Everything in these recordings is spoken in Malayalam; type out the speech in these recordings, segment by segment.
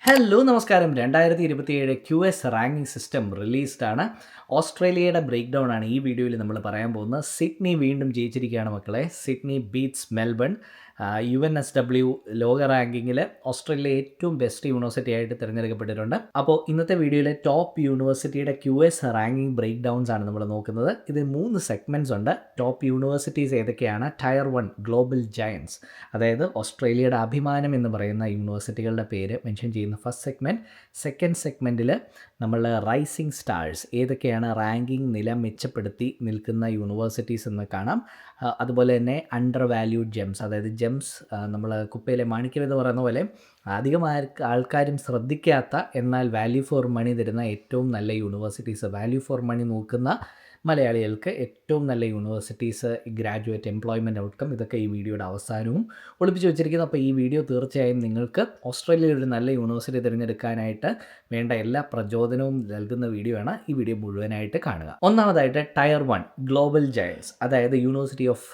ഹലോ നമസ്കാരം. 2027 QS റാങ്കിങ് സിസ്റ്റം റിലീസ്ഡാണ്. ഓസ്ട്രേലിയയുടെ ബ്രേക്ക് ഡൗൺ ആണ് ഈ വീഡിയോയിൽ നമ്മൾ പറയാൻ പോകുന്നത്. സിഡ്നി വീണ്ടും ജയിച്ചിരിക്കുകയാണ് മക്കളെ. Sydney beats Melbourne. UNSW ലോക റാങ്കിങ്ങിൽ ഓസ്ട്രേലിയ ഏറ്റവും ബെസ്റ്റ് യൂണിവേഴ്സിറ്റി ആയിട്ട് തിരഞ്ഞെടുക്കപ്പെട്ടിട്ടുണ്ട്. അപ്പോൾ ഇന്നത്തെ വീഡിയോയിലെ ടോപ്പ് യൂണിവേഴ്സിറ്റിയുടെ QS റാങ്കിങ് ബ്രേക്ക് ഡൗൺസ് ആണ് നമ്മൾ നോക്കുന്നത്. ഇതിൽ 3 സെഗ്മെൻറ്റ്സ് ഉണ്ട്. ടോപ്പ് യൂണിവേഴ്സിറ്റീസ് ഏതൊക്കെയാണ്? ടയർ 1 ഗ്ലോബൽ ജയൻസ്, അതായത് ഓസ്ട്രേലിയയുടെ അഭിമാനം എന്ന് പറയുന്ന യൂണിവേഴ്സിറ്റികളുടെ പേര് മെൻഷൻ ചെയ്യുന്ന ഫസ്റ്റ് സെഗ്മെൻറ്റ്. സെക്കൻഡ് സെഗ്മെൻറ്റിൽ നമ്മൾ റൈസിംഗ് സ്റ്റാർസ്, ഏതൊക്കെയാണ് റാങ്കിങ് നില മെച്ചപ്പെടുത്തി നിൽക്കുന്ന യൂണിവേഴ്സിറ്റീസ് എന്ന് കാണാം. അതുപോലെ തന്നെ അണ്ടർ വാല്യൂഡ് ജെംസ്, അതായത് ജെംസ് നമ്മൾ കുപ്പയിലെ മാണിക്യം എന്ന് പറയുന്ന പോലെ അധികം ആൾക്കാരും ശ്രദ്ധിക്കാത്ത എന്നാൽ വാല്യൂ ഫോർ മണി തരുന്ന ഏറ്റവും നല്ല യൂണിവേഴ്സിറ്റീസ്, വാല്യൂ ഫോർ മണി നോക്കുന്ന മലയാളികൾക്ക് ഏറ്റവും നല്ല യൂണിവേഴ്സിറ്റീസ്, ഗ്രാജുവേറ്റ് എംപ്ലോയ്മെൻറ്റ് ഔട്ട്കം, ഇതൊക്കെ ഈ വീഡിയോയുടെ അവസാനവും ഒളിപ്പിച്ച് വെച്ചിരിക്കുന്നു. അപ്പോൾ ഈ വീഡിയോ തീർച്ചയായും നിങ്ങൾക്ക് ഓസ്ട്രേലിയയിൽ ഒരു നല്ല യൂണിവേഴ്സിറ്റി തിരഞ്ഞെടുക്കാനായിട്ട് വേണ്ട എല്ലാ പ്രചോദനവും നൽകുന്ന വീഡിയോ ആണ്. ഈ വീഡിയോ മുഴുവനായിട്ട് കാണുക. ഒന്നാമതായിട്ട് ടയർ 1 ഗ്ലോബൽ ജയൻസ്, അതായത് യൂണിവേഴ്സിറ്റി ഓഫ്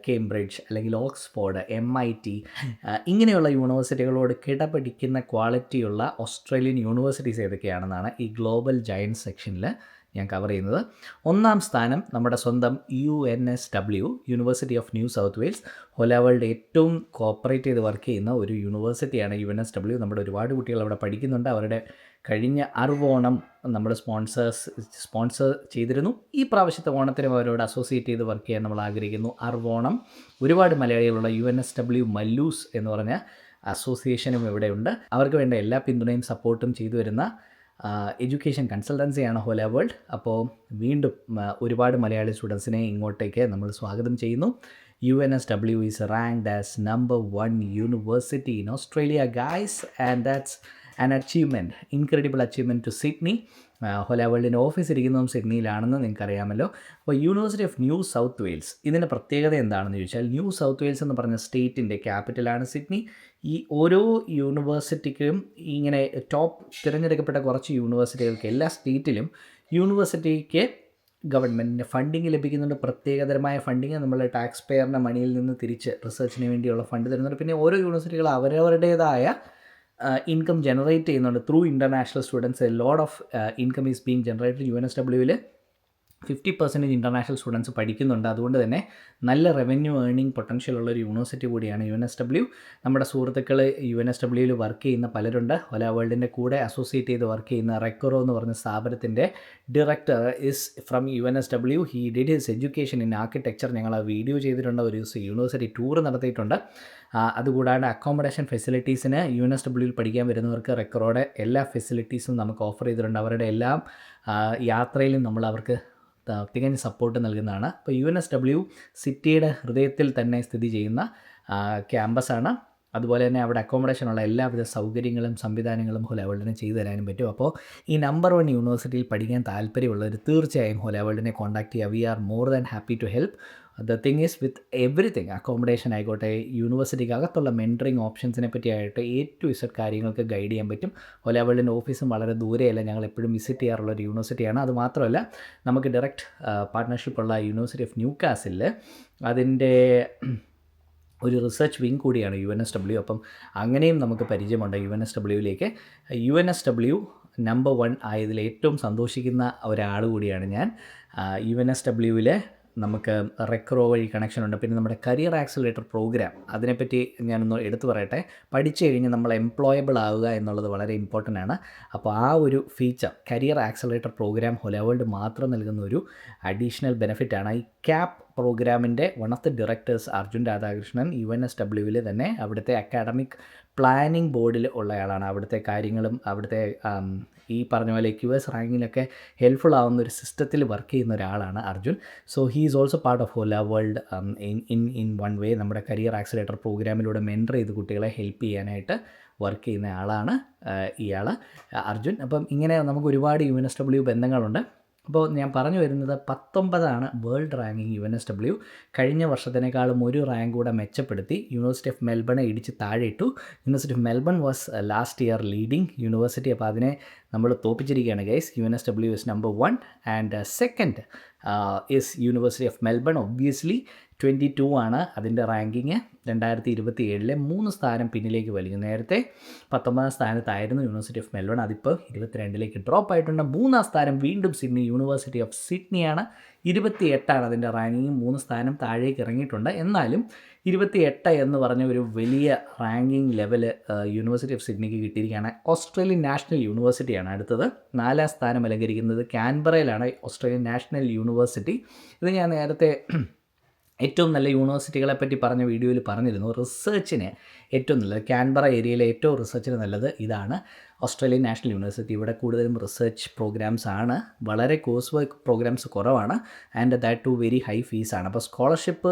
കേംബ്രിഡ്ജ് അല്ലെങ്കിൽ ഓക്സ്ഫോർഡ്, MIT ഇങ്ങനെയുള്ള യൂണിവേഴ്സിറ്റികളോട് കിടപിടിക്കുന്ന ക്വാളിറ്റിയുള്ള ഓസ്ട്രേലിയൻ യൂണിവേഴ്സിറ്റീസ് ഏതൊക്കെയാണെന്നാണ് ഈ ഗ്ലോബൽ ജയൻസ് സെക്ഷനിൽ ഞാൻ കവർ ചെയ്യുന്നത്. ഒന്നാം സ്ഥാനം നമ്മുടെ സ്വന്തം UNSW, university of New South Wales. Hola World ഏറ്റവും കോപ്പറേറ്റ് ചെയ്ത് വർക്ക് ചെയ്യുന്ന ഒരു യൂണിവേഴ്സിറ്റിയാണ് UNSW. നമ്മുടെ ഒരുപാട് കുട്ടികൾ അവിടെ പഠിക്കുന്നുണ്ട്. അവരുടെ കഴിഞ്ഞ ഓണം നമ്മൾ സ്പോൺസർ ചെയ്തിരുന്നു. ഈ പ്രാവശ്യത്തെ ഓണത്തിനും അവരോട് അസോസിയേറ്റ് ചെയ്ത് വർക്ക് ചെയ്യാൻ നമ്മൾ ആഗ്രഹിക്കുന്നു. ഓണം ഒരുപാട് മലയാളികളുള്ള UNSW മല്ലൂസ് എന്ന് പറഞ്ഞ അസോസിയേഷനും ഇവിടെയുണ്ട്. അവർക്ക് വേണ്ട എല്ലാ പിന്തുണയും സപ്പോർട്ടും ചെയ്തു വരുന്ന എഡ്യൂക്കേഷൻ കൺസൾട്ടൻസിയാണ് ഹോല വേൾഡ്. അപ്പോൾ വീണ്ടും ഒരുപാട് മലയാളി സ്റ്റുഡൻസിനെ ഇങ്ങോട്ടേക്ക് നമ്മൾ സ്വാഗതം ചെയ്യുന്നു. UNSW is ranked as number 1 university in Australia guys, and that's an achievement, incredible achievement to Sydney. Hola വേൾഡിൻ്റെ ഓഫീസ് ഇരിക്കുന്നതും സിഡ്നിയിലാണെന്ന് നിങ്ങൾക്കറിയാമല്ലോ. അപ്പോൾ university of New South Wales, ഇതിൻ്റെ പ്രത്യേകത എന്താണെന്ന് ചോദിച്ചാൽ, ന്യൂ സൗത്ത് വെയിൽസ് എന്ന് പറഞ്ഞ സ്റ്റേറ്റിൻ്റെ ക്യാപിറ്റലാണ് സിഡ്നി. ഈ ഓരോ യൂണിവേഴ്സിറ്റിക്കും ഇങ്ങനെ ടോപ്പ് തിരഞ്ഞെടുക്കപ്പെട്ട കുറച്ച് യൂണിവേഴ്സിറ്റികൾക്ക് എല്ലാ സ്റ്റേറ്റിലും യൂണിവേഴ്സിറ്റിക്ക് ഗവൺമെൻറ്റിൻ്റെ ഫണ്ടിങ് ലഭിക്കുന്നുണ്ട്. പ്രത്യേകതരമായ ഫണ്ടിങ്, നമ്മൾ ടാക്സ് പെയറിൻ്റെ മണിയിൽ നിന്ന് തിരിച്ച് റിസർച്ചിന് വേണ്ടിയുള്ള ഫണ്ട് തരുന്നുണ്ട്. പിന്നെ ഓരോ യൂണിവേഴ്സിറ്റികൾ അവരവരുടേതായ ഇൻകം ജനറേറ്റ് ചെയ്യുന്നുണ്ട് through international students. A load of income is being generated. UNSWയിൽ 50% ഇൻ്റർനാഷണൽ സ്റ്റുഡൻസ് പഠിക്കുന്നുണ്ട്. അതുകൊണ്ട് തന്നെ നല്ല റവന്യൂ ഏർണിംഗ് പൊട്ടൻഷ്യൽ ഉള്ളൊരു യൂണിവേഴ്സിറ്റി കൂടിയാണ് UNSW. നമ്മുടെ സുഹൃത്തുക്കൾ UNSWയിൽ വർക്ക് ചെയ്യുന്ന പലരുണ്ട്. ഹോല വേൾഡിൻ്റെ കൂടെ അസോസിയേറ്റ് ചെയ്ത് വർക്ക് ചെയ്യുന്ന റെക്കോറോ എന്ന് പറഞ്ഞ സ്ഥാപനത്തിൻ്റെ director is from UNSW. He did his education in architecture. ഞങ്ങൾ ആ വീഡിയോ ചെയ്തിട്ടുണ്ട്. ഒരു യൂണിവേഴ്സിറ്റി ടൂർ നടത്തിയിട്ടുണ്ട്. അതുകൂടാണ്ട് അക്കോമഡേഷൻ ഫെസിലിറ്റീസിന് UNSWയിൽ പഠിക്കാൻ വരുന്നവർക്ക് റെക്കറോയുടെ എല്ലാ ഫെസിലിറ്റീസും നമുക്ക് ഓഫർ ചെയ്തിട്ടുണ്ട്. അവരുടെ എല്ലാ യാത്രയിലും നമ്മൾ അവർക്ക് തികഞ്ഞ സപ്പോർട്ട് നൽകുന്നതാണ്. അപ്പോൾ UNSW സിറ്റിയുടെ ഹൃദയത്തിൽ തന്നെ സ്ഥിതി ചെയ്യുന്ന ക്യാമ്പസാണ്. അതുപോലെ തന്നെ അവിടെ അക്കോമഡേഷനുള്ള എല്ലാവിധ സൗകര്യങ്ങളും സംവിധാനങ്ങളും ഹോല വേൾഡിനെ ചെയ്തു തരാനും പറ്റും. അപ്പോൾ ഈ നമ്പർ 1 യൂണിവേഴ്സിറ്റിയിൽ പഠിക്കാൻ താല്പര്യമുള്ളവർ തീർച്ചയായും ഹോല വേൾഡിനെ കോൺടാക്ട് ചെയ്യുക. We are more than happy to help. The thing is with everything, accommodation ആയിക്കോട്ടെ, യൂണിവേഴ്സിറ്റിക്ക് അകത്തുള്ള മെൻറ്ററിങ് ഓപ്ഷൻസിനെ പറ്റിയായിട്ട് A to Z കാര്യങ്ങൾക്ക് ഗൈഡ് ചെയ്യാൻ പറ്റും. ഹോല വേൾഡിൻ്റെ ഓഫീസും വളരെ ദൂരെയല്ല. ഞങ്ങൾ എപ്പോഴും വിസിറ്റ് ചെയ്യാറുള്ള ഒരു യൂണിവേഴ്സിറ്റിയാണ്. അതുമാത്രമല്ല, നമുക്ക് ഡയറക്റ്റ് പാർട്ട്ണർഷിപ്പുള്ള യൂണിവേഴ്സിറ്റി ഓഫ് ന്യൂ കാസിലിൽ അതിൻ്റെ ഒരു റിസർച്ച് വിങ് കൂടിയാണ് UNSW. അപ്പം അങ്ങനെയും നമുക്ക് പരിചയമുണ്ട് UNSWയിലേക്ക്. UNSW നമ്പർ 1 ആയതിൽ ഏറ്റവും സന്തോഷിക്കുന്ന ഒരാൾ കൂടിയാണ് ഞാൻ. UNSWയിൽ നമുക്ക് റെക്രോ വഴി കണക്ഷനുണ്ട്. പിന്നെ നമ്മുടെ കരിയർ ആക്സിലറേറ്റർ പ്രോഗ്രാം, അതിനെപ്പറ്റി ഞാനൊന്ന് എടുത്തു പറയട്ടെ. പഠിച്ചു കഴിഞ്ഞ് നമ്മൾ എംപ്ലോയബിൾ ആവുക എന്നുള്ളത് വളരെ ഇമ്പോർട്ടൻ്റ് ആണ്. അപ്പോൾ ആ ഒരു feature, career accelerator program Hola World മാത്രം നൽകുന്ന ഒരു അഡീഷണൽ ബെനിഫിറ്റാണ്. ഈ CAP പ്രോഗ്രാമിൻ്റെ one of the directors Arjun Radhakrishnan UNSWയിൽ തന്നെ അവിടുത്തെ അക്കാഡമിക് പ്ലാനിംഗ് ബോർഡിൽ ഉള്ളയാളാണ്. അവിടുത്തെ കാര്യങ്ങളും അവിടുത്തെ ഈ പറഞ്ഞ പോലെ QS റാങ്കിങ്ങിലൊക്കെ ഹെൽപ്ഫുൾ ആവുന്ന ഒരു സിസ്റ്റത്തിൽ വർക്ക് ചെയ്യുന്ന ഒരാളാണ് Arjun. So he is also part of Hola World in one way. നമ്മുടെ കരിയർ ആക്സിലേറ്റർ പ്രോഗ്രാമിലൂടെ മെൻറ്റർ ചെയ്ത് കുട്ടികളെ ഹെൽപ്പ് ചെയ്യാനായിട്ട് വർക്ക് ചെയ്യുന്ന ആളാണ് ഇയാൾ അർജുൻ. അപ്പം ഇങ്ങനെ നമുക്ക് ഒരുപാട് UNSW ബന്ധങ്ങളുണ്ട്. അപ്പോൾ ഞാൻ പറഞ്ഞു വരുന്നത് 19 വേൾഡ് റാങ്കിങ് UNSW. കഴിഞ്ഞ വർഷത്തിനേക്കാളും ഒരു റാങ്ക് കൂടെ മെച്ചപ്പെടുത്തി. യൂണിവേഴ്സിറ്റി ഓഫ് മെൽബണെ ഇടിച്ച് താഴെ ഇട്ടു. University of Melbourne was last year leading university. അപ്പോൾ അതിനെ നമ്മൾ തോപ്പിച്ചിരിക്കുകയാണ് guys. UNSW is number 1 and second is university of Melbourne. Obviously 22 ആണ് അതിൻ്റെ റാങ്കിങ്. 2027 3 സ്ഥാനം പിന്നിലേക്ക് വലിഞ്ഞു. നേരത്തെ 19ാം സ്ഥാനത്തായിരുന്നു യൂണിവേഴ്സിറ്റി ഓഫ് മെൽബൺ, അതിപ്പോൾ 22ലേക്ക് ഡ്രോപ്പ് ആയിട്ടുണ്ട്. 3ാം സ്ഥാനം വീണ്ടും സിഡ്നി യൂണിവേഴ്സിറ്റി ഓഫ് സിഡ്നിയാണ്. 28 അതിൻ്റെ റാങ്കിങ്, 3 സ്ഥാനം താഴേക്ക് ഇറങ്ങിയിട്ടുണ്ട്. എന്നാലും 28 എന്ന് പറഞ്ഞ ഒരു വലിയ റാങ്കിങ് ലെവൽ യൂണിവേഴ്സിറ്റി ഓഫ് സിഡ്നിക്ക് കിട്ടിയിരിക്കുകയാണ്. ഓസ്ട്രേലിയൻ നാഷണൽ യൂണിവേഴ്സിറ്റിയാണ് അടുത്തത്. 4ാം സ്ഥാനം അലങ്കരിക്കുന്നത് കാൻബറയിലാണ് ഓസ്ട്രേലിയൻ നാഷണൽ യൂണിവേഴ്സിറ്റി. ഇത് ഞാൻ നേരത്തെ ഏറ്റവും നല്ല യൂണിവേഴ്സിറ്റികളെ പറ്റി പറഞ്ഞ വീഡിയോയിൽ പറഞ്ഞിരുന്നു. റിസർച്ചിന് ഏറ്റവും നല്ലത്, കാൻബറ ഏരിയയിലെ ഏറ്റവും റിസർച്ചിന് നല്ലത് ഇതാണ് ഓസ്ട്രേലിയൻ നാഷണൽ യൂണിവേഴ്സിറ്റി. ഇവിടെ കൂടുതലും റിസർച്ച് പ്രോഗ്രാംസ് ആണ്, വളരെ കോഴ്സ് വർക്ക് പ്രോഗ്രാംസ് കുറവാണ്, and that too very high ഫീസാണ്. അപ്പോൾ സ്കോളർഷിപ്പ്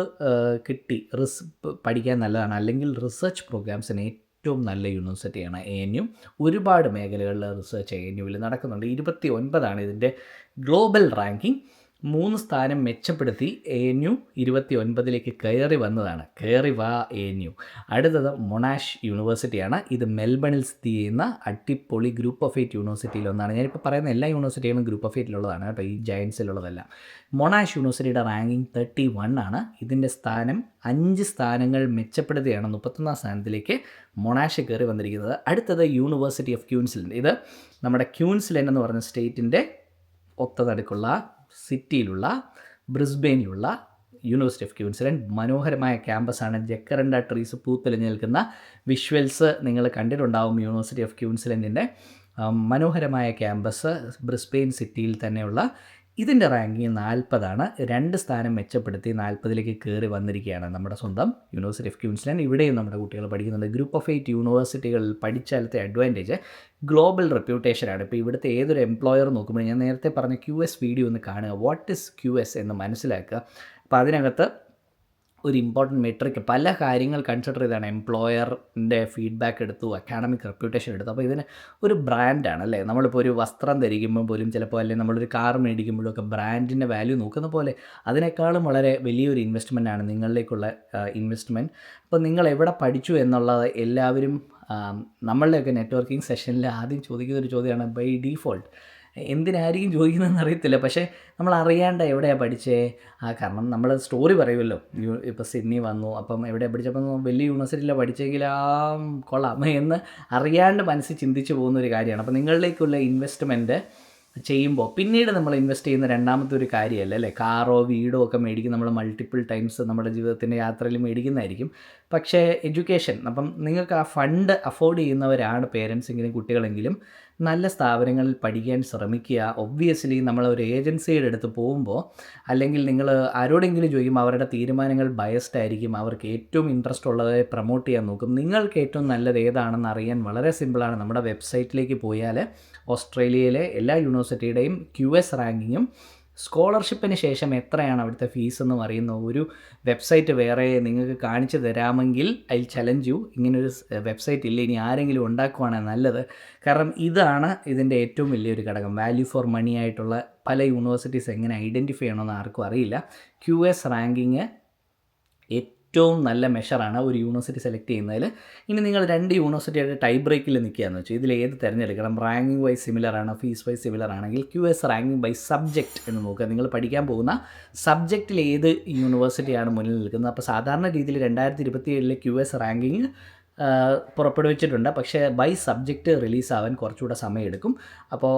കിട്ടി പഠിക്കാൻ നല്ലതാണ്. അല്ലെങ്കിൽ റിസർച്ച് പ്രോഗ്രാംസിന് ഏറ്റവും നല്ല യൂണിവേഴ്സിറ്റിയാണ് ANU. ഒരുപാട് മേഖലകളിൽ റിസർച്ച് ANUവിൽ നടക്കുന്നുണ്ട്. 29 ഇതിൻ്റെ ഗ്ലോബൽ റാങ്കിങ്. 3 സ്ഥാനം മെച്ചപ്പെടുത്തി ANU 29ലേക്ക് കയറി വന്നതാണ്. കയറി വാ ANU. അടുത്തത് മൊണാഷ് യൂണിവേഴ്സിറ്റിയാണ്. ഇത് മെൽബണിൽ സ്ഥിതി ചെയ്യുന്ന അടിപൊളി ഗ്രൂപ്പ് ഓഫ് 8 യൂണിവേഴ്സിറ്റിയിലൊന്നാണ്. ഞാനിപ്പോൾ പറയുന്ന എല്ലാ യൂണിവേഴ്സിറ്റികളും ഗ്രൂപ്പ് ഓഫ് 8ലുള്ളതാണ് കേട്ടോ, ഈ ജയൻസിലുള്ളതല്ല. മൊണാഷ് യൂണിവേഴ്സിറ്റിയുടെ റാങ്കിങ് 31 ആണ്. ഇതിൻ്റെ സ്ഥാനം 5 സ്ഥാനങ്ങൾ മെച്ചപ്പെടുത്തിയാണ് 31ാം സ്ഥാനത്തിലേക്ക് മൊണാഷ് കയറി വന്നിരിക്കുന്നത്. അടുത്തത് യൂണിവേഴ്സിറ്റി ഓഫ് ക്യൂൻസ്ലൻഡ്. ഇത് നമ്മുടെ ക്യൂൻസ്ലൻഡ് എന്ന് പറഞ്ഞ സ്റ്റേറ്റിൻ്റെ ഒത്തനടുക്കുള്ള സിറ്റിയിലുള്ള ബ്രിസ്ബെയിനിലുള്ള യൂണിവേഴ്സിറ്റി ഓഫ് ക്യൂൻസ്ലൻഡ്. മനോഹരമായ ക്യാമ്പസാണ്. ജക്കറൻഡ ട്രീസ് പൂത്തെളിഞ്ഞ് നിൽക്കുന്ന വിഷ്വൽസ് നിങ്ങൾ കണ്ടിട്ടുണ്ടാവും യൂണിവേഴ്സിറ്റി ഓഫ് ക്യൂൻസ്ലൻഡിൻ്റെ. മനോഹരമായ ക്യാമ്പസ് ബ്രിസ്ബെയിൻ സിറ്റിയിൽ തന്നെയുള്ള. ഇതിൻ്റെ റാങ്കിങ് 40 2 സ്ഥാനം മെച്ചപ്പെടുത്തി 40ലേക്ക് കയറി വന്നിരിക്കുകയാണ് നമ്മുടെ സ്വന്തം യൂണിവേഴ്സിറ്റി ഓഫ് ക്യൂൻസ്ലൻഡ്. ഇവിടെയും നമ്മുടെ കുട്ടികൾ പഠിക്കുന്നുണ്ട്. ഗ്രൂപ്പ് ഓഫ് 8 യൂണിവേഴ്സിറ്റികളിൽ പഠിച്ചാലത്തെ അഡ്വാൻറ്റേജ് ഗ്ലോബൽ റെപ്യൂട്ടേഷനാണ്. ഇപ്പോൾ ഇവിടുത്തെ ഏതൊരു എംപ്ലോയർ നോക്കുമ്പോൾ ഞാൻ നേരത്തെ പറഞ്ഞ QS വീഡിയോ ഒന്ന് കാണുക, വാട്ട് ഈസ് QS എന്ന് മനസ്സിലാക്കുക. അപ്പോൾ അതിനകത്ത് ഒരു ഇമ്പോർട്ടൻറ്റ് മെട്രിക്, പല കാര്യങ്ങൾ കൺസിഡർ ചെയ്താണ്. എംപ്ലോയറിൻ്റെ ഫീഡ്ബാക്ക് എടുത്തു, അക്കാഡമിക് റെപ്യൂട്ടേഷൻ എടുത്തു. അപ്പോൾ ഇതിന് ഒരു ബ്രാൻഡാണ് അല്ലേ. നമ്മളിപ്പോൾ ഒരു വസ്ത്രം ധരിക്കുമ്പോൾ പോലും ചിലപ്പോൾ അല്ലെങ്കിൽ നമ്മളൊരു കാർ മേടിക്കുമ്പോഴും ഒക്കെ ബ്രാൻഡിൻ്റെ വാല്യൂ നോക്കുന്ന പോലെ അതിനേക്കാളും വളരെ വലിയൊരു ഇൻവെസ്റ്റ്മെൻറ്റാണ് നിങ്ങളിലേക്കുള്ള ഇൻവെസ്റ്റ്മെൻറ്റ്. അപ്പോൾ നിങ്ങൾ എവിടെ പഠിച്ചു എന്നുള്ളത് എല്ലാവരും നമ്മളുടെയൊക്കെ നെറ്റ്വർക്കിംഗ് സെഷനിൽ ആദ്യം ചോദിക്കുന്നൊരു ചോദ്യമാണ് ബൈ ഡീഫോൾട്ട്. എന്തിനായിരിക്കും ചോദിക്കുന്നതെന്ന് അറിയത്തില്ല, പക്ഷേ നമ്മൾ അറിയാണ്ട് എവിടെയാണ് പഠിച്ചേ. കാരണം നമ്മൾ സ്റ്റോറി പറയുമല്ലോ, ഇപ്പോൾ സിഡ്നി വന്നു, അപ്പം എവിടെയാണ് പഠിച്ചപ്പം വലിയ യൂണിവേഴ്സിറ്റിയിലാണ് പഠിച്ചെങ്കിൽ കൊള്ളാം എന്ന് അറിയാണ്ട് മനസ്സിൽ ചിന്തിച്ച് പോകുന്നൊരു കാര്യമാണ്. അപ്പോൾ നിങ്ങളിലേക്കുള്ള ഇൻവെസ്റ്റ്മെൻറ്റ് ചെയ്യുമ്പോൾ പിന്നീട് നമ്മൾ ഇൻവെസ്റ്റ് ചെയ്യുന്ന രണ്ടാമത്തെ ഒരു കാര്യമല്ല അല്ലേ. കാറോ വീടോ ഒക്കെ മേടിക്കും നമ്മൾ മൾട്ടിപ്പിൾ ടൈംസ് നമ്മുടെ ജീവിതത്തിൻ്റെ യാത്രയിൽ മേടിക്കുന്നതായിരിക്കും. പക്ഷേ എഡ്യൂക്കേഷൻ, അപ്പം നിങ്ങൾക്ക് ആ ഫണ്ട് അഫോർഡ് ചെയ്യുന്നവരാണ് പേരൻസെങ്കിലും കുട്ടികളെങ്കിലും നല്ല സ്ഥാപനങ്ങളിൽ പഠിക്കാൻ ശ്രമിക്കുക. ഒബ്വിയസ്ലി നമ്മളൊരു ഏജൻസിയുടെ അടുത്ത് പോകുമ്പോൾ അല്ലെങ്കിൽ നിങ്ങൾ ആരോടെങ്കിലും ചോദിക്കുമ്പോൾ അവരുടെ തീരുമാനങ്ങൾ ബയസ്ഡ് ആയിരിക്കും. അവർക്ക് ഏറ്റവും ഇൻട്രസ്റ്റ് ഉള്ളത് പ്രൊമോട്ട് ചെയ്യാൻ നോക്കും. നിങ്ങൾക്ക് ഏറ്റവും നല്ലത് ഏതാണെന്ന് അറിയാൻ വളരെ സിമ്പിളാണ്. നമ്മുടെ വെബ്സൈറ്റിലേക്ക് പോയാൽ ഓസ്ട്രേലിയയിലെ എല്ലാ യൂണിവേഴ്സിറ്റിയുടെയും QS റാങ്കിങ്ങും സ്കോളർഷിപ്പിന് ശേഷം എത്രയാണ് അവിടുത്തെ ഫീസെന്നും അറിയുന്ന ഒരു വെബ്സൈറ്റ് വേറെ നിങ്ങൾക്ക് കാണിച്ചു തരാമെങ്കിൽ ഐ ചലഞ്ച് യു. ഇങ്ങനൊരു വെബ്സൈറ്റ് ഇല്ല, ഇനി ആരെങ്കിലും ഉണ്ടാക്കുവാണെങ്കിൽ നല്ലത്. കാരണം ഇതാണ് ഇതിൻ്റെ ഏറ്റവും വലിയൊരു ഘടകം. വാല്യൂ ഫോർ മണി ആയിട്ടുള്ള പല യൂണിവേഴ്സിറ്റീസ് എങ്ങനെ ഐഡൻറ്റിഫൈ ചെയ്യണമെന്ന് ആർക്കും അറിയില്ല. QS റാങ്കിങ് ഏറ്റവും നല്ല മെഷറാണ് ഒരു യൂണിവേഴ്സിറ്റി സെലക്ട് ചെയ്യുന്നതിൽ. ഇനി നിങ്ങൾ 2 യൂണിവേഴ്സിറ്റിയുടെ ടൈ ബ്രേക്കിൽ നിൽക്കുകയെന്ന് വെച്ചാൽ ഇതിൽ ഏത് തിരഞ്ഞെടുക്കണം. റാങ്കിങ് വൈസ് സിമിലർ ആണ്, ഫീസ് വൈസ് സിമിലർ ആണെങ്കിൽ QS റാങ്കിങ് ബൈ സബ്ജക്റ്റ് എന്ന് നോക്കുക. നിങ്ങൾ പഠിക്കാൻ പോകുന്ന സബ്ജക്റ്റിൽ ഏത് യൂണിവേഴ്സിറ്റിയാണ് മുന്നിൽ നിൽക്കുന്നത്. അപ്പോൾ സാധാരണ രീതിയിൽ 2027 QS റാങ്കിങ് പുറപ്പെടുവിച്ചിട്ടുണ്ട്. പക്ഷേ ബൈ സബ്ജക്റ്റ് റിലീസാവാൻ കുറച്ചുകൂടെ സമയമെടുക്കും. അപ്പോൾ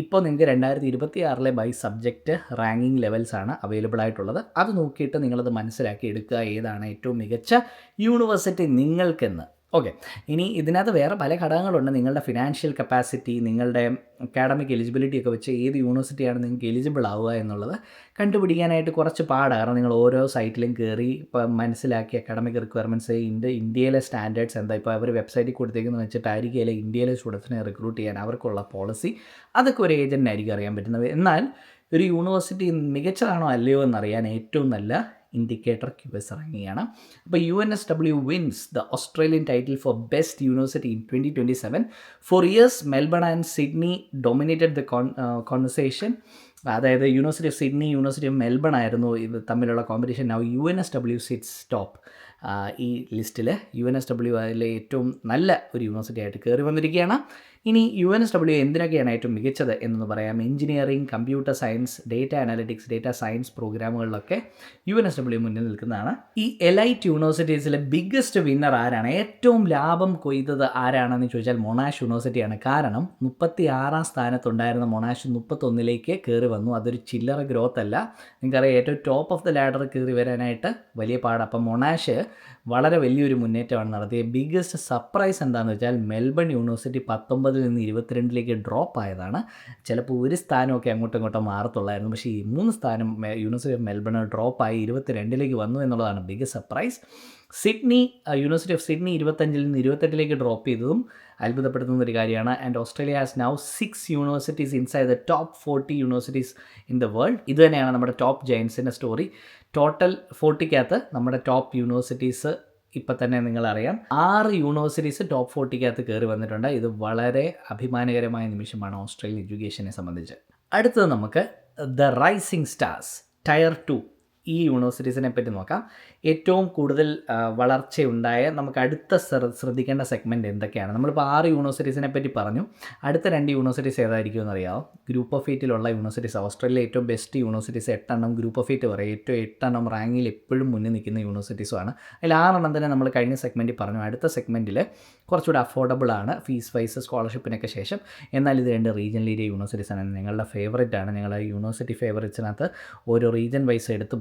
ഇപ്പോൾ നിങ്ങൾക്ക് 2026 ബൈ സബ്ജക്റ്റ് റാങ്കിങ് ലെവൽസാണ് അവൈലബിൾ ആയിട്ടുള്ളത്. അത് നോക്കിയിട്ട് നിങ്ങളത് മനസ്സിലാക്കി എടുക്കുക, ഏതാണ് ഏറ്റവും മികച്ച യൂണിവേഴ്സിറ്റി നിങ്ങൾക്കെന്ന്. ഓക്കെ, ഇനി ഇതിനകത്ത് വേറെ പല ഘടകങ്ങളുണ്ട്. നിങ്ങളുടെ ഫിനാൻഷ്യൽ കപ്പാസിറ്റി, നിങ്ങളുടെ അക്കാഡമിക് എലിജിബിലിറ്റി ഒക്കെ വെച്ച് ഏത് യൂണിവേഴ്സിറ്റിയാണ് നിങ്ങൾക്ക് എലിജിബിൾ ആവുക എന്നുള്ളത് കണ്ടുപിടിക്കാനായിട്ട് കുറച്ച് പാടാണ്. കാരണം നിങ്ങൾ ഓരോ സൈറ്റിലും കയറി ഇപ്പം മനസ്സിലാക്കി അക്കാഡമിക് റിക്വയർമെൻറ്റ്സ് ഇന്ത്യയിലെ സ്റ്റാൻഡേർഡ്സ് എന്താ, ഇപ്പോൾ അവർ വെബ്സൈറ്റിൽ കൊടുത്തേക്കുന്നത് വെച്ചിട്ടായിരിക്കും ഇന്ത്യയിലെ സ്റ്റുഡൻസിനെ റിക്രൂട്ട് ചെയ്യാൻ അവർക്കുള്ള പോളിസി. അതൊക്കെ ഒരു ഏജൻറ്റിനായിരിക്കും അറിയാൻ പറ്റുന്നത്. എന്നാൽ ഒരു യൂണിവേഴ്സിറ്റി മികച്ചതാണോ അല്ലയോ എന്നറിയാൻ ഏറ്റവും നല്ല ഇൻഡിക്കേറ്റർ QS റാങ്കിങ്ങാണ്. അപ്പോൾ UNSW wins the Australian title for best university in 2027. For years Melbourne and Sydney dominated the conversation. അതായത് university of Sydney, university of Melbourne ആയിരുന്നു ഇത് തമ്മിലുള്ള competition. Now UNSW sits top. ഈ ലിസ്റ്റിൽ UNSW അതിലെ ഏറ്റവും നല്ല ഒരു യൂണിവേഴ്സിറ്റി ആയിട്ട് കയറി വന്നിരിക്കുകയാണ്. ഇനി UNSW എന്തിനൊക്കെയാണ് ഏറ്റവും മികച്ചത് എന്നൊന്ന് പറയാം. Engineering, computer science, data analytics, data science പ്രോഗ്രാമുകളിലൊക്കെ UNSW മുന്നിൽ നിൽക്കുന്നതാണ്. ഈ എലൈറ്റ് യൂണിവേഴ്സിറ്റീസിലെ ബിഗ്ഗസ്റ്റ് വിന്നർ ആരാണ്, ഏറ്റവും ലാഭം കൊയ്തത് ആരാണെന്ന് ചോദിച്ചാൽ മൊണാഷ് യൂണിവേഴ്സിറ്റിയാണ്. കാരണം 36ാം സ്ഥാനത്തുണ്ടായിരുന്ന മൊണാഷ് 31ലേക്ക് കയറി വന്നു. അതൊരു ചില്ലറ ഗ്രോത്ത് അല്ല. നിങ്ങൾക്കറിയാം, ഏറ്റവും ടോപ്പ് ഓഫ് ദ ലാഡർ കയറി വരാനായിട്ട് വലിയ പാടാണ്. അപ്പം മൊണാഷ് വളരെ വലിയൊരു മുന്നേറ്റമാണ് നടത്തിയത്. ബിഗ്ഗസ്റ്റ് സർപ്രൈസ് എന്താണെന്ന് വെച്ചാൽ മെൽബൺ യൂണിവേഴ്സിറ്റി 19 നിന്ന് 22ലേക്ക് ഡ്രോപ്പ് ആയതാണ്. ചിലപ്പോൾ ഒരു സ്ഥാനമൊക്കെ അങ്ങോട്ടും ഇങ്ങോട്ടും മാറത്തുള്ളായിരുന്നു. പക്ഷേ ഈ 3 സ്ഥാനം യൂണിവേഴ്സിറ്റി ഓഫ് മെൽബൺ ഡ്രോപ്പായി 22ലേക്ക് വന്നു എന്നുള്ളതാണ് biggest surprise. University of Sydney 25 നിന്ന് 28ലേക്ക് ഡ്രോപ്പ് ചെയ്തതും അത്ഭുതപ്പെടുത്തുന്ന ഒരു കാര്യമാണ്. And Australia has now 6 universities inside the top 40 universities in the world. ഇത് തന്നെയാണ് നമ്മുടെ ടോപ്പ് ജയൻസിൻ്റെ സ്റ്റോറി. ടോട്ടൽ 40ക്കകത്ത് നമ്മുടെ ടോപ്പ് യൂണിവേഴ്സിറ്റീസ് ഇപ്പം തന്നെ നിങ്ങളറിയാം 6 യൂണിവേഴ്സിറ്റീസ് ടോപ്പ് 40ക്കകത്ത് കയറി വന്നിട്ടുണ്ട്. ഇത് വളരെ അഭിമാനകരമായ നിമിഷമാണ് ഓസ്ട്രേലിയൻ എഡ്യൂക്കേഷനെ സംബന്ധിച്ച്. അടുത്തത് നമുക്ക് ദ റൈസിംഗ് സ്റ്റാർസ് ടയർ 2 ഈ യൂണിവേഴ്സിറ്റീസിനെ പറ്റി നോക്കാം. ഏറ്റവും കൂടുതൽ വളർച്ചയുണ്ടായ നമുക്ക് അടുത്ത ശ്രദ്ധിക്കേണ്ട സെഗ്മെൻറ്റ് എന്തൊക്കെയാണ്. നമ്മളിപ്പോൾ 6 യൂണിവേഴ്സിറ്റീസിനെ പറ്റി പറഞ്ഞു. അടുത്ത 2 യൂണിവേഴ്സിറ്റീസ് ഏതായിരിക്കും എന്നറിയാമോ? ഗ്രൂപ്പ് ഓഫ് 8-ലുള്ള യൂണിവേഴ്സിറ്റീസ്. ഓസ്ട്രേലിയ ഏറ്റവും ബെസ്റ്റ് യൂണിവേഴ്സിറ്റീസ് 8 ഗ്രൂപ്പ് ഓഫ് 8 പറയും. ഏറ്റവും 8 റാങ്കിൽ എപ്പോഴും മുന്നിൽ നിൽക്കുന്ന യൂണിവേഴ്സിറ്റീസുമാണ്. അതിൽ 6 തന്നെ നമ്മൾ കഴിഞ്ഞ സെഗ്മെൻറ്റിൽ പറഞ്ഞു. അടുത്ത സെഗ്മെൻറ്റിൽ കുറച്ചുകൂടി അഫോർഡബിൾ ആണ് ഫീസ് വൈസ് സ്കോളർഷിപ്പിനൊക്കെ ശേഷം. എന്നാൽ ഇത് 2 റീജിയണൽ ഏരിയ യൂണിവേഴ്സിറ്റീസാണ്. ഞങ്ങളുടെ ഫേവറേറ്റാണ്. ഞങ്ങളുടെ യൂണിവേഴ്സിറ്റി ഫേവറേറ്റ്സിനകത്ത് ഓരോ റീജിയൻ വൈസ് എടുത്ത്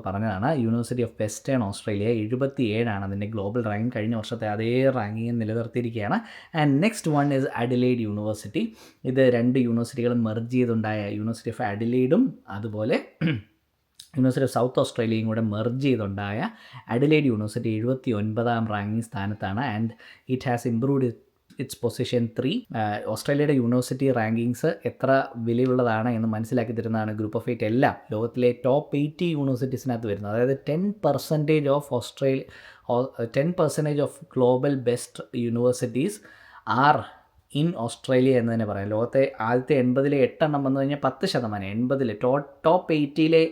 പറഞ്ഞതാണ്. യൂണിവേഴ്സിറ്റി ഓഫ് വെസ്റ്റേൺ ഓസ്ട്രേലിയ 77 അതിൻ്റെ ഗ്ലോബൽ റാങ്ക്. കഴിഞ്ഞ വർഷത്തെ അതേ റാങ്കിങ് നിലനിർത്തിയിരിക്കുകയാണ്. And next one is Adelaide university. ഇത് 2 യൂണിവേഴ്സിറ്റികളും മെർജ് ചെയ്തുണ്ടായ യൂണിവേഴ്സിറ്റി ഓഫ് അഡിലെയ്ഡും അതുപോലെ യൂണിവേഴ്സിറ്റി ഓഫ് സൗത്ത് ഓസ്ട്രേലിയയും കൂടെ മെർജ് ചെയ്തുണ്ടായ അഡിലെയ്ഡ് യൂണിവേഴ്സിറ്റി 79ാം റാങ്കിങ് സ്ഥാനത്താണ്. And it has improved its position 3. ഓസ്ട്രേലിയയുടെ യൂണിവേഴ്സിറ്റി റാങ്കിങ്സ് എത്ര വിലയുള്ളതാണ് എന്ന് മനസ്സിലാക്കി തരുന്നതാണ് ഗ്രൂപ്പ് ഓഫ് 8 എല്ലാം ലോകത്തിലെ ടോപ്പ് 80 യൂണിവേഴ്സിറ്റീസിനകത്ത് വരുന്നത്. അതായത് 10% of global best universities are in Australia എന്ന് തന്നെ പറയാം. ലോകത്തെ ആദ്യത്തെ 80-ലെ 8 വന്നു കഴിഞ്ഞാൽ 10%, 80-ലെ ടോപ്പ് 80-ലെ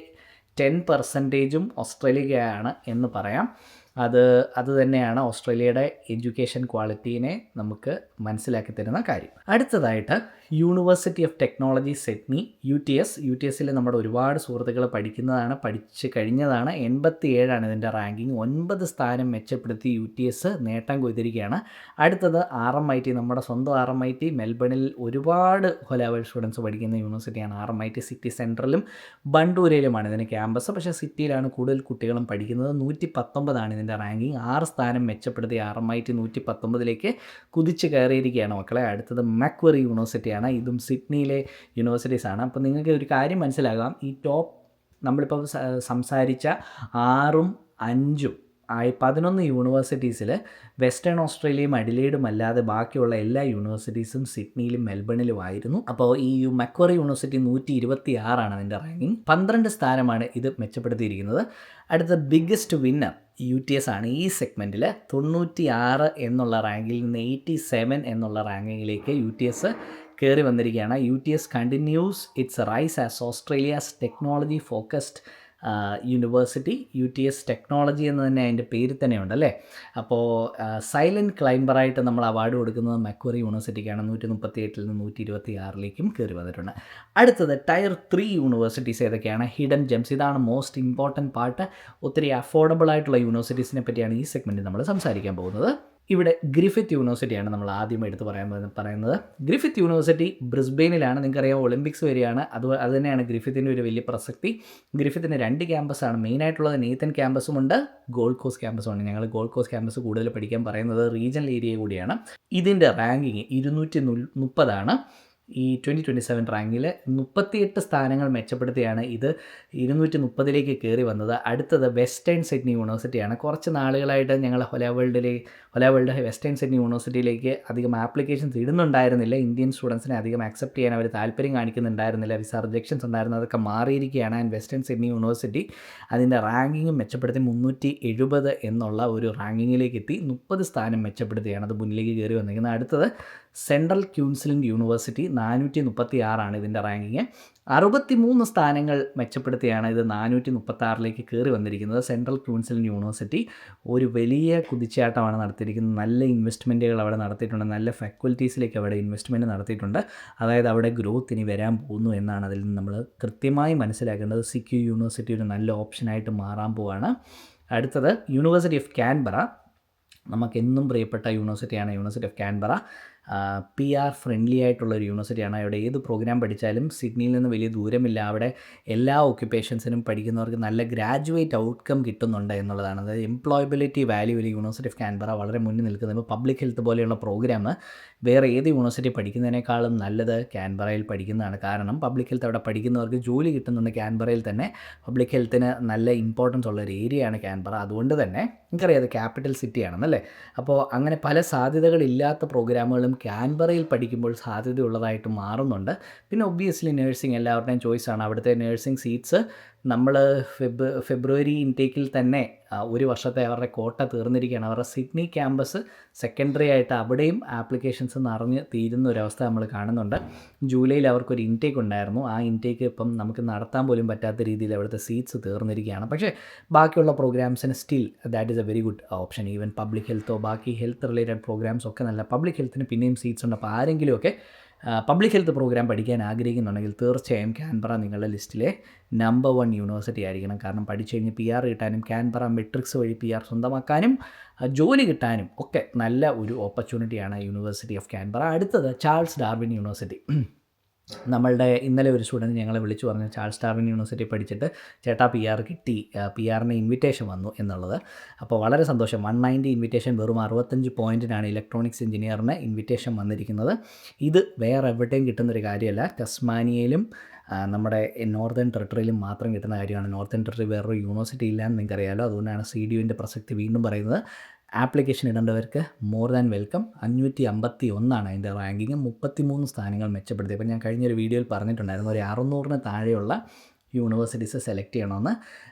10%ഉം ഓസ്ട്രേലിയയാണ് എന്ന് പറയാം. അത് തന്നെയാണ് ഓസ്ട്രേലിയയുടെ എഡ്യൂക്കേഷൻ ക്വാളിറ്റീനെ നമുക്ക് മനസ്സിലാക്കി തരുന്ന കാര്യം. അടുത്തതായിട്ട് university of technology Sydney UTS നമ്മുടെ ഒരുപാട് സുഹൃത്തുക്കൾ പഠിച്ചു കഴിഞ്ഞതാണ്. 87 ഇതിൻ്റെ റാങ്കിങ്. 9 സ്ഥാനം മെച്ചപ്പെടുത്തി UTS നേട്ടം കൊയ്തിരിക്കുകയാണ്. അടുത്തത് RMIT, നമ്മുടെ സ്വന്തം RMIT. മെൽബണിൽ ഒരുപാട് ലെവൽ സ്റ്റുഡൻസ് പഠിക്കുന്ന യൂണിവേഴ്സിറ്റിയാണ് RMIT. സിറ്റി സെൻട്രലും ബണ്ടൂരയിലുമാണ് ഇതിന് ക്യാമ്പസ്. പക്ഷേ സിറ്റിയിലാണ് കൂടുതൽ കുട്ടികളും പഠിക്കുന്നത്. 119 ഇതിൻ്റെ റാങ്കിങ്. 6 സ്ഥാനം മെച്ചപ്പെടുത്തി RMIT 119ലേക്ക് കുതിച്ച് കയറിയിരിക്കുകയാണ് മക്കളെ. അടുത്തത് മക്വറി യൂണിവേഴ്സിറ്റിയാണ്. ഇതും സിഡ്നിയിലെ യൂണിവേഴ്സിറ്റീസാണ്. അപ്പോൾ നിങ്ങൾക്ക് ഒരു കാര്യം മനസ്സിലാകാം, ഈ ടോപ്പ് നമ്മളിപ്പോൾ സംസാരിച്ച 6ഉം 5ഉം 11 യൂണിവേഴ്സിറ്റീസിൽ വെസ്റ്റേൺ ഓസ്ട്രേലിയയും അഡിലെയ്ഡും അല്ലാതെ ബാക്കിയുള്ള എല്ലാ യൂണിവേഴ്സിറ്റീസും സിഡ്നിയിലും മെൽബണിലുമായിരുന്നു. അപ്പോൾ ഈ മക്വറി യൂണിവേഴ്സിറ്റി 126 അതിൻ്റെ റാങ്കിങ്. 12 സ്ഥാനമാണ് ഇത് മെച്ചപ്പെടുത്തിയിരിക്കുന്നത്. അടുത്ത ബിഗ്ഗസ്റ്റ് വിന്നർ UTS ആണ്. ഈ സെഗ്മെൻറ്റിൽ 96 എന്നുള്ള റാങ്കിൽ നിന്ന് 87 എന്നുള്ള റാങ്കിങ്ങിലേക്ക് UTS കയറി വന്നിരിക്കുകയാണ്. UTS continues its rise as Australia's technology focused university. UTS technology എന്ന് തന്നെ അതിൻ്റെ പേര് തന്നെ ഉണ്ടല്ലേ. അപ്പോൾ സൈലൻറ്റ് ക്ലൈംബറായിട്ട് നമ്മൾ അവാർഡ് കൊടുക്കുന്നത് മക്വറി യൂണിവേഴ്സിറ്റിക്കാണ്. 138 നിന്ന് 126ലേക്കും കയറി വന്നിട്ടുണ്ട്. അടുത്തത് ടയർ 3 യൂണിവേഴ്സിറ്റീസ് ഏതൊക്കെയാണ്? Hidden Gems. ഇതാണ് മോസ്റ്റ് ഇമ്പോർട്ടൻറ്റ് പാർട്ട്. ഒത്തിരി അഫോർഡബിൾ ആയിട്ടുള്ള യൂണിവേഴ്സിറ്റീസിനെ പറ്റിയാണ് ഈ സെഗ്മെൻറ്റിൽ നമ്മൾ സംസാരിക്കാൻ പോകുന്നത്. ഇവിടെ ഗ്രിഫിത്ത് യൂണിവേഴ്സിറ്റിയാണ് നമ്മൾ ആദ്യം എടുത്ത് പറയുന്നത്. ഗ്രിഫിത്ത് യൂണിവേഴ്സിറ്റി ബ്രിസ്ബെയിനിലാണ്. നിങ്ങൾക്കറിയാം, ഒളിമ്പിക്സ് വരികയാണ്. അത് തന്നെയാണ് ഗ്രിഫിത്തിൻ്റെ ഒരു വലിയ പ്രസക്തി. ഗ്രിഫിത്തിന് 2 ക്യാമ്പസാണ് മെയിനായിട്ടുള്ളത്. നെയ്തൻ ക്യാമ്പസുമുണ്ട്, ഗോൾഡ് കോസ്റ്റ് ക്യാമ്പസുമുണ്ട്. ഞങ്ങൾ ഗോൾഡ് കോസ്റ്റ് ക്യാമ്പസ് കൂടുതൽ പഠിക്കാൻ പറയുന്നത് റീജിയണൽ ഏരിയ കൂടിയാണ്. ഇതിൻ്റെ റാങ്കിങ് 230 ഈ 2027 റാങ്കിൽ 38 സ്ഥാനങ്ങൾ മെച്ചപ്പെടുത്തിയാണ് ഇത് 230ലേക്ക് കയറി വന്നത്. അടുത്തത് വെസ്റ്റേൺ സിഡ്നി യൂണിവേഴ്സിറ്റിയാണ്. കുറച്ച് നാളുകളായിട്ട് ഞങ്ങൾ ഹൊലാവേൾഡ് വെസ്റ്റേൺ സിഡ്നി യൂണിവേഴ്സിറ്റിയിലേക്ക് അധികം ആപ്ലിക്കേഷൻസ് ഇടുന്നുണ്ടായിരുന്നില്ല. ഇന്ത്യൻ സ്റ്റുഡൻസിനെ അധികം അക്സെപ്റ്റ് ചെയ്യാൻ അവർ താല്പര്യം കാണിക്കുന്നുണ്ടായിരുന്നില്ല. വിസ റിജക്ഷൻസ് ഉണ്ടായിരുന്നു. അതൊക്കെ മാറിയിരിക്കുകയാണ്. ആൻഡ് വെസ്റ്റേൺ സിഡ്നി യൂണിവേഴ്സിറ്റി അതിൻ്റെ റാങ്കിങ്ങും മെച്ചപ്പെടുത്തി 370 എന്നുള്ള ഒരു റാങ്കിങ്ങിലേക്ക് എത്തി. 30 സ്ഥാനം മെച്ചപ്പെടുത്തിയാണ് അത് മുന്നിലേക്ക് കയറി വന്നിരിക്കുന്നത്. അടുത്തത് സെൻട്രൽ ക്യൂൻസിലൻഡ് യൂണിവേഴ്സിറ്റി 436 ഇതിൻ്റെ റാങ്കിങ്. 63 സ്ഥാനങ്ങൾ മെച്ചപ്പെടുത്തിയാണ് ഇത് 436 കയറി വന്നിരിക്കുന്നത്. സെൻട്രൽ ക്യൂൻസിലൻഡ് യൂണിവേഴ്സിറ്റി ഒരു വലിയ കുതിച്ചാട്ടമാണ് നടത്തിയിരിക്കുന്നത്. നല്ല ഇൻവെസ്റ്റ്മെൻറ്റുകൾ അവിടെ നടത്തിയിട്ടുണ്ട്, നല്ല ഫാക്കൽറ്റീസിലേക്ക് അവിടെ ഇൻവെസ്റ്റ്മെൻറ്റ് നടത്തിയിട്ടുണ്ട്. അതായത് അവിടെ ഗ്രോത്ത് ഇനി വരാൻ പോകുന്നു എന്നാണ് അതിൽ നിന്ന് നമ്മൾ കൃത്യമായി മനസ്സിലാക്കേണ്ടത്. CQ യൂണിവേഴ്സിറ്റി ഒരു നല്ല ഓപ്ഷനായിട്ട് മാറാൻ പോവുകയാണ്. അടുത്തത് യൂണിവേഴ്സിറ്റി ഓഫ് കാൻബറ. നമുക്കെന്നും പ്രിയപ്പെട്ട യൂണിവേഴ്സിറ്റിയാണ് university of Canberra. PR friendly ആയിട്ടുള്ളൊരു യൂണിവേഴ്സിറ്റിയാണ്. അവിടെ ഏത് പ്രോഗ്രാം പഠിച്ചാലും സിഡ്നിയിൽ നിന്ന് വലിയ ദൂരമില്ല. അവിടെ എല്ലാ ഓക്യുപ്പേഷൻസിനും പഠിക്കുന്നവർക്ക് നല്ല ഗ്രാജുവേറ്റ് ഔട്ട്കം കിട്ടുന്നുണ്ട് എന്നുള്ളതാണ്. അതായത് എംപ്ലോയബിലിറ്റി വാല്യൂവിൽ യൂണിവേഴ്സിറ്റി ഓഫ് കാൻബറ വളരെ മുന്നിൽ നിൽക്കുന്നത്. ഇപ്പോൾ പബ്ലിക് ഹെൽത്ത് പോലെയുള്ള പ്രോഗ്രാം വേറെ ഏത് യൂണിവേഴ്സിറ്റി പഠിക്കുന്നതിനേക്കാളും നല്ലത് കാൻബറയിൽ പഠിക്കുന്നതാണ്. കാരണം പബ്ലിക് ഹെൽത്ത് അവിടെ പഠിക്കുന്നവർക്ക് ജോലി കിട്ടുന്നുണ്ട്. കാൻബറയിൽ തന്നെ പബ്ലിക് ഹെൽത്തിന് നല്ല ഇമ്പോർട്ടൻസ് ഉള്ള ഒരു ഏരിയയാണ് കാൻബറ. അതുകൊണ്ട് തന്നെ എനിക്കറിയാം അത് ക്യാപിറ്റൽ സിറ്റിയാണെന്നല്ലേ. അപ്പോൾ അങ്ങനെ പല സാധ്യതകളില്ലാത്ത പ്രോഗ്രാമുകളും കാൻബറയിൽ പഠിക്കുമ്പോൾ സാധ്യതയുള്ളതായിട്ട് മാറുന്നുണ്ട്. പിന്നെ ഒബ്വിയസ്ലി നേഴ്സിംഗ് എല്ലാവരുടെയും ചോയ്സാണ്. അവിടുത്തെ നേഴ്സിംഗ് സീറ്റ്സ് നമ്മൾ ഫെബ്രുവരി ഇൻടേക്കിൽ തന്നെ ഒരു വർഷത്തെ അവരുടെ കോട്ട തീർന്നിരിക്കുകയാണ്. അവരുടെ സിഡ്നി ക്യാമ്പസ് സെക്കൻഡറി ആയിട്ട് അവിടെയും ആപ്ലിക്കേഷൻസ് നിറഞ്ഞ് തീരുന്ന ഒരവസ്ഥ നമ്മൾ കാണുന്നുണ്ട്. ജൂലൈയിൽ അവർക്കൊരു ഇൻടേക്ക് ഉണ്ടായിരുന്നു. ആ ഇൻടേക്ക് ഇപ്പം നമുക്ക് നടത്താൻ പോലും പറ്റാത്ത രീതിയിൽ അവിടുത്തെ സീറ്റ്സ് തീർന്നിരിക്കുകയാണ്. പക്ഷേ ബാക്കിയുള്ള പ്രോഗ്രാംസിന് still that is a very good option. Even public ഹെൽത്തോ ബാക്കി ഹെൽത്ത് റിലേറ്റഡ് പ്രോഗ്രാംസ് ഒക്കെ നല്ല പബ്ലിക് ഹെൽത്തിന് പിന്നെയും സീറ്റ്സ് ഉണ്ട്. അപ്പോൾ ആരെങ്കിലുമൊക്കെ പബ്ലിക് ഹെൽത്ത് പ്രോഗ്രാം പഠിക്കാൻ ആഗ്രഹിക്കുന്നുണ്ടെങ്കിൽ തീർച്ചയായും കാൻബറ നിങ്ങളുടെ ലിസ്റ്റിലെ നമ്പർ 1 യൂണിവേഴ്സിറ്റി ആയിരിക്കണം. കാരണം പഠിച്ചു കഴിഞ്ഞ് PR കിട്ടാനും കാൻബറ മെട്രിക്സ് വഴി PR സ്വന്തമാക്കാനും ജോലി കിട്ടാനും ഒക്കെ നല്ല ഒരു ഓപ്പർച്യൂണിറ്റിയാണ് യൂണിവേഴ്സിറ്റി ഓഫ് കാൻബറ. അടുത്തത് ചാൾസ് ഡാർവിൻ യൂണിവേഴ്സിറ്റി. നമ്മളുടെ ഇന്നലെ ഒരു സ്റ്റുഡൻറ്റ് ഞങ്ങളെ വിളിച്ചു പറഞ്ഞു ചാൾസ് ഡാർവിൻ യൂണിവേഴ്സിറ്റി പഠിച്ചിട്ട് ചേട്ടാ PR കിട്ടി, PRന് ഇൻവിറ്റേഷൻ വന്നു എന്നുള്ളത്. അപ്പോൾ വളരെ സന്തോഷം. 190 ഇൻവിറ്റേഷൻ, വെറും 65 പോയിൻറ്റിനാണ് ഇലക്ട്രോണിക്സ് എഞ്ചിനീയറിന് ഇൻവിറ്റേഷൻ വന്നിരിക്കുന്നത്. ഇത് വേറെ എവിടെയും കിട്ടുന്നൊരു കാര്യമല്ല. ടെസ്മാനിയയിലും നമ്മുടെ നോർത്തേൺ ടെറിട്ടറിയിലും മാത്രം കിട്ടുന്ന കാര്യമാണ്. നോർത്തേൺ ടെറിട്ടറി വേറൊരു യൂണിവേഴ്സിറ്റി ഇല്ല എന്ന് നിങ്ങൾക്കറിയാമല്ലോ. അതുകൊണ്ടാണ് CDUവിൻ്റെ പ്രസക്തി വീണ്ടും പറയുന്നത്. ആപ്ലിക്കേഷൻ ഇടേണ്ടവർക്ക് മോർ ദാൻ വെൽക്കം. 551 അതിൻ്റെ റാങ്കിങ്. 33 സ്ഥാനങ്ങൾ മെച്ചപ്പെടുത്തി. അപ്പോൾ ഞാൻ കഴിഞ്ഞൊരു വീഡിയോയിൽ പറഞ്ഞിട്ടുണ്ടായിരുന്നു ഒരു 600-ന് താഴെയുള്ള യൂണിവേഴ്സിറ്റീസ് സെലക്ട് ചെയ്യണമെന്ന്.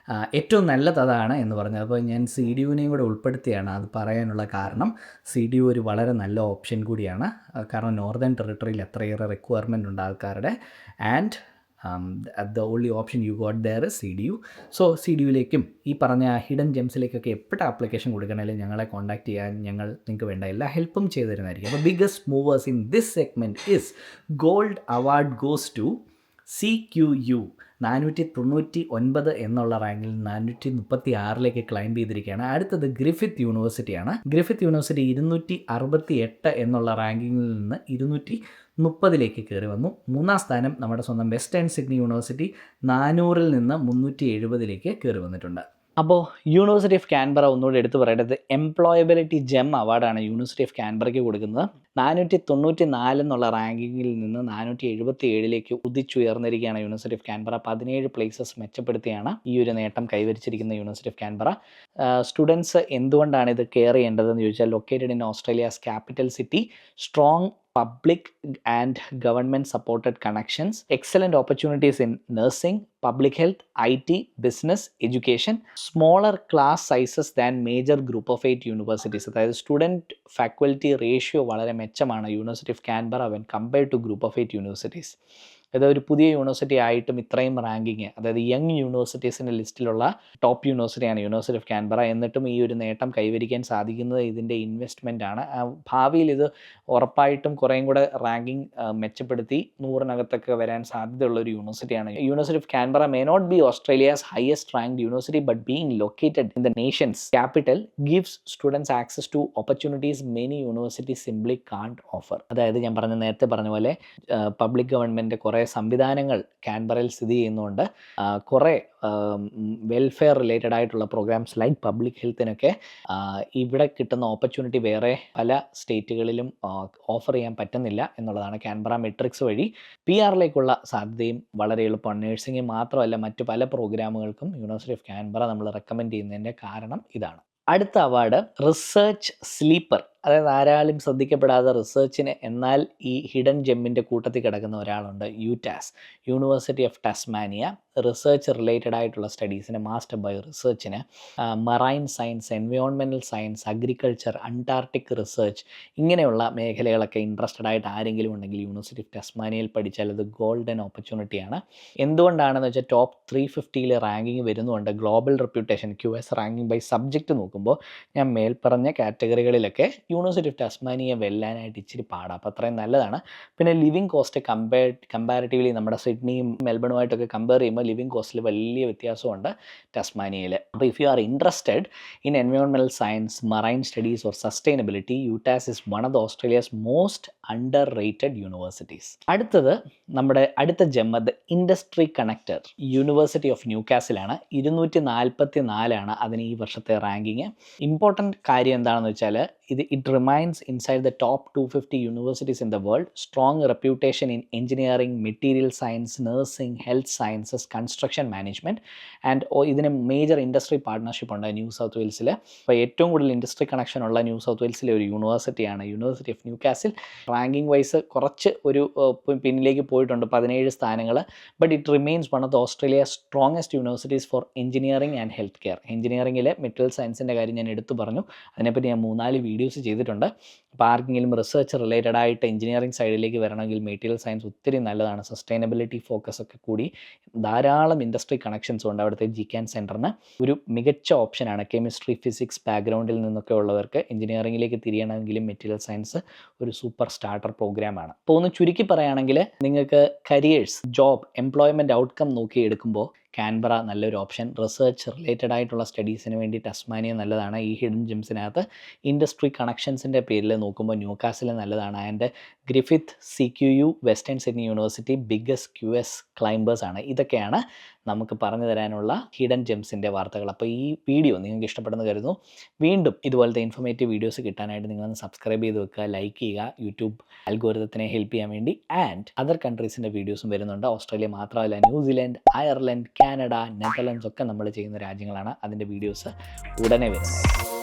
ഏറ്റവും നല്ലത് അതാണ് എന്ന് പറഞ്ഞത്. അപ്പോൾ ഞാൻ CDUവിനെയും കൂടെ ഉൾപ്പെടുത്തിയാണ് അത് പറയാനുള്ള കാരണം. CDU ഒരു വളരെ നല്ല ഓപ്ഷൻ കൂടിയാണ്. കാരണം നോർത്തേൺ ടെറിട്ടറിയിൽ എത്രയേറെ റിക്വയർമെൻ്റ് ഉണ്ട് ആൾക്കാരുടെ. And the only option you got there is CDU. So CDUവിലേക്കും ഈ പറഞ്ഞ ഹിഡൻ ജെംസിലേക്കൊക്കെ എപ്പോഴും ആപ്ലിക്കേഷൻ കൊടുക്കണമെങ്കിൽ ഞങ്ങളെ കോൺടാക്ട് ചെയ്യാൻ ഞങ്ങൾ നിങ്ങൾക്ക് വേണ്ട എല്ലാ ഹെൽപ്പും ചെയ്തു തരുന്നതായിരിക്കും. അപ്പോൾ biggest movers in this segment is gold award goes to CQU. 499 എന്നുള്ള റാങ്കിൽ 436 ക്ലൈംബ് ചെയ്തിരിക്കുകയാണ്. അടുത്തത് ഗ്രിഫിത്ത് യൂണിവേഴ്സിറ്റിയാണ്. ഗ്രിഫിത്ത് യൂണിവേഴ്സിറ്റി 268 എന്നുള്ള റാങ്കിങ്ങിൽ നിന്ന് 230 കയറി വന്നു. 3-ാം സ്ഥാനം നമ്മുടെ സ്വന്തം വെസ്റ്റേൺ സിഡ്നി യൂണിവേഴ്സിറ്റി 400-ൽ നിന്ന് 370 കയറി വന്നിട്ടുണ്ട്. അപ്പോൾ യൂണിവേഴ്സിറ്റി ഓഫ് കാൻബറ ഒന്നുകൂടി എടുത്തു പറയേണ്ടത് എംപ്ലോയബിലിറ്റി ജെം അവാർഡാണ് യൂണിവേഴ്സിറ്റി ഓഫ് കാൻബറയ്ക്ക് കൊടുക്കുന്നത്. 494 എന്നുള്ള റാങ്കിങ്ങിൽ നിന്ന് 477 ഉദിച്ചുയർന്നിരിക്കുകയാണ് യൂണിവേഴ്സിറ്റി ഓഫ് കാൻബറ. 17 പ്ലേസസ് മെച്ചപ്പെടുത്തിയാണ് ഈ ഒരു നേട്ടം കൈവരിച്ചിരിക്കുന്ന യൂണിവേഴ്സിറ്റി ഓഫ് കാൻബറ. സ്റ്റുഡൻസ് എന്തുകൊണ്ടാണ് ഇത് കെയർ ചെയ്യേണ്ടതെന്ന് ചോദിച്ചാൽ, located in Australia's capital city, strong public and government supported connections, excellent opportunities in nursing, public health, IT, business, education, smaller class sizes than major group of 8 universities. അതായത് സ്റ്റുഡൻറ്റ് ഫാക്കൽറ്റി റേഷ്യോ വളരെ മെച്ചമാണ് university of Canberra when compared to group of 8 universities. അതായത് ഒരു പുതിയ യൂണിവേഴ്സിറ്റി ആയിട്ടും ഇത്രയും റാങ്കിങ്, അതായത് യങ് യൂണിവേഴ്സിറ്റീസിൻ്റെ ലിസ്റ്റിലുള്ള ടോപ്പ് യൂണിവേഴ്സിറ്റിയാണ് യൂണിവേഴ്സിറ്റി ഓഫ് കാൻബറ. എന്നിട്ടും ഈ ഒരു നേട്ടം കൈവരിക്കാൻ സാധിക്കുന്നത് ഇതിൻ്റെ ഇൻവെസ്റ്റ്മെൻ്റ് ആണ്. ഭാവിയിൽ ഇത് ഉറപ്പായിട്ടും കുറേയും കൂടെ റാങ്കിങ് മെച്ചപ്പെടുത്തി 100-നകത്തൊക്കെ വരാൻ സാധ്യതയുള്ള ഒരു യൂണിവേഴ്സിറ്റിയാണ്. University of Canberra may not be Australia's highest ranked university, but being located in the nation's capital gives students access to opportunities many universities simply can't offer. അതായത് ഞാൻ നേരത്തെ പറഞ്ഞ പോലെ പബ്ലിക് ഗവൺമെൻറ് കുറേ സംവിധാനങ്ങൾ കാൻബറയിൽ സ്ഥിതി ചെയ്യുന്നുണ്ട്. കുറേ വെൽഫെയർ റിലേറ്റഡ് ആയിട്ടുള്ള പ്രോഗ്രാംസ് ലൈക്ക് പബ്ലിക് ഹെൽത്തിനൊക്കെ ഇവിടെ കിട്ടുന്ന ഓപ്പർച്യൂണിറ്റി വേറെ പല സ്റ്റേറ്റുകളിലും ഓഫർ ചെയ്യാൻ പറ്റുന്നില്ല എന്നുള്ളതാണ്. കാൻബറ മെട്രിക്സ് വഴി PR-ലേക്കുള്ള സാധ്യതയും വളരെ എളുപ്പമാണ്. നഴ്സിംഗ് മാത്രമല്ല മറ്റു പല പ്രോഗ്രാമുകൾക്കും യൂണിവേഴ്സിറ്റി ഓഫ് കാൻബറ നമ്മൾ റെക്കമെൻഡ് ചെയ്യുന്നതിൻ്റെ കാരണം ഇതാണ്. അടുത്ത അവാർഡ് റിസർച്ച് സ്ലീപ്പർ അതായത് ആരാലും ശ്രദ്ധിക്കപ്പെടാത്ത റിസർച്ചിന് എന്നാൽ ഈ ഹിഡൻ ജെമ്മിൻ്റെ കൂട്ടത്തിൽ കിടക്കുന്ന ഒരാളുണ്ട്. UTAS, university of Tasmania. Research related ആയിട്ടുള്ള സ്റ്റഡീസിന്, മാസ്റ്റർ ബയോ റിസർച്ചിന്, marine science, environmental science, agriculture, Antarctic research, ഇങ്ങനെയുള്ള മേഖലകളൊക്കെ ഇൻട്രസ്റ്റഡ് ആയിട്ട് ആരെങ്കിലും ഉണ്ടെങ്കിൽ യൂണിവേഴ്സിറ്റി ഓഫ് ടാസ്മാനിയയിൽ പഠിച്ചാൽ അത് ഗോൾഡൻ ഓപ്പർച്യൂണിറ്റിയാണ്. എന്തുകൊണ്ടാണെന്ന് വെച്ചാൽ ടോപ്പ് 350 റാങ്കിങ് വരുന്നുണ്ട്. Global reputation QS ranking by subject നോക്കുമ്പോൾ ഞാൻ മേൽപ്പറഞ്ഞ കാറ്റഗറികളിലൊക്കെ യൂണിവേഴ്സിറ്റി ഓഫ് ടാസ്മാനിയ വെല്ലാനായിട്ട് ഇച്ചിരി പാടാണ്. അപ്പോൾ അത്രയും നല്ലതാണ്. പിന്നെ ലിവിങ് കോസ്റ്റ് കമ്പാരിറ്റീവ്ലി നമ്മുടെ സിഡ്നിയും മെൽബണുമായിട്ടൊക്കെ കമ്പയർ ചെയ്യുമ്പോൾ ലിവിങ് കോസ്റ്റിൽ വലിയ വ്യത്യാസമുണ്ട് ടാസ്മാനിയയിൽ. അപ്പോൾ if you are interested in environmental science, marine studies or sustainability, UTAS is one of the Australia's most underrated universities. അടുത്തത് നമ്മുടെ അടുത്ത gem, the industry connector, university of ന്യൂകാസിലാണ്. 244 അതിന് ഈ വർഷത്തെ റാങ്കിങ്. ഇമ്പോർട്ടൻറ്റ് കാര്യം എന്താണെന്ന് വെച്ചാൽ it remains inside the top 250 universities in the world. Strong reputation in engineering, material science, nursing, health sciences, construction management and ഇതിന് മേജർ ഇൻഡസ്ട്രി പാർട്ട്ണർഷിപ്പ് ഉണ്ട് ന്യൂ സൗത്ത് വെയിൽസിൽ. അപ്പോൾ ഏറ്റവും കൂടുതൽ ഇൻഡസ്ട്രി കണക്ഷൻ ഉള്ള ന്യൂ സൗത്ത് വെയിൽസിലെ ഒരു യൂണിവേഴ്സിറ്റിയാണ് university of Newcastle. Ranking wise കുറച്ച് ഒരു പിന്നിലേക്ക് പോയിട്ടുണ്ട്, 17 സ്ഥാനങ്ങൾ. But it remains one of the Australia strongest universities for engineering and health care. എഞ്ചിനീയറിംഗിലെ മെറ്റീരിയൽ സയൻസിൻ്റെ കാര്യം ഞാൻ എടുത്തു പറഞ്ഞു. അതിനെപ്പറ്റി ഞാൻ 3-4 വീഡിയോസ് ചെയ്തിട്ടുണ്ട്. അപ്പോൾ ആർക്കെങ്കിലും റിസർച്ച് റിലേറ്റഡ് ആയിട്ട് എഞ്ചിനീയറിംഗ് സൈഡിലേക്ക് വരണമെങ്കിൽ മെറ്റീരിയൽ സയൻസ് ഒത്തിരി നല്ലതാണ്. സസ്റ്റൈനബിലിറ്റി ഫോക്കസ് ഒക്കെ കൂടി ധാരാളം ഇൻഡസ്ട്രി കണക്ഷൻസ് ഉണ്ട്. അവിടുത്തെ GCAN സെൻറ്ററിന് ഒരു മികച്ച ഓപ്ഷനാണ്. കെമിസ്ട്രി, ഫിസിക്സ് ബാക്ക്ഗ്രൗണ്ടിൽ നിന്നൊക്കെ ഉള്ളവർക്ക് എഞ്ചിനീയറിംഗിലേക്ക് തിരിയണമെങ്കിലും മെറ്റീരിയൽ സയൻസ് ഒരു സൂപ്പർ സ്റ്റാർട്ടർ പ്രോഗ്രാമാണ്. അപ്പോൾ ഒന്ന് ചുരുക്കി പറയുകയാണെങ്കിൽ നിങ്ങൾക്ക് കരിയേഴ്സ്, ജോബ്, എംപ്ലോയ്മെൻറ്റ് ഔട്ട്കം നോക്കി എടുക്കുമ്പോൾ കാൻബറ നല്ലൊരു ഓപ്ഷൻ. റിസർച്ച് റിലേറ്റഡ് ആയിട്ടുള്ള സ്റ്റഡീസിന് വേണ്ടി ടാസ്മാനിയ നല്ലതാണ്. ഈ ഹിഡൻ ജെംസിനകത്ത് ഇൻഡസ്ട്രി കണക്ഷൻസിൻ്റെ പേരിൽ നോക്കുമ്പോൾ ന്യൂകാസിൽ നല്ലതാണ്. And Griffith, CQU, western Sydney university biggest QS climbers ആണ്. ഇതൊക്കെയാണ് നമുക്ക് പറഞ്ഞു തരാനുള്ള ഹിഡൻ ജെംസിൻ്റെ വാർത്തകൾ. അപ്പോൾ ഈ വീഡിയോ നിങ്ങൾക്ക് ഇഷ്ടപ്പെടുന്നു കരുതുന്നു. വീണ്ടും ഇതുപോലത്തെ ഇൻഫോർമേറ്റീവ് വീഡിയോസ് കിട്ടാനായിട്ട് നിങ്ങളൊന്ന് സബ്സ്ക്രൈബ് ചെയ്ത് വെക്കുക, ലൈക്ക് ചെയ്യുക, യൂട്യൂബ് അൽഗോരിതത്തിനെ ഹെൽപ്പ് ചെയ്യാൻ വേണ്ടി. ആൻഡ് അതർ കൺട്രീസിൻ്റെ വീഡിയോസും വരുന്നുണ്ട്. ഓസ്ട്രേലിയ മാത്രമല്ല, ന്യൂസിലൻഡ്, അയർലൻഡ്, കാനഡ, നെതർലൻഡ്സ് ഒക്കെ നമ്മൾ ചെയ്യുന്ന രാജ്യങ്ങളാണ്. അതിൻ്റെ വീഡിയോസ് ഉടനെ വരുന്നത്.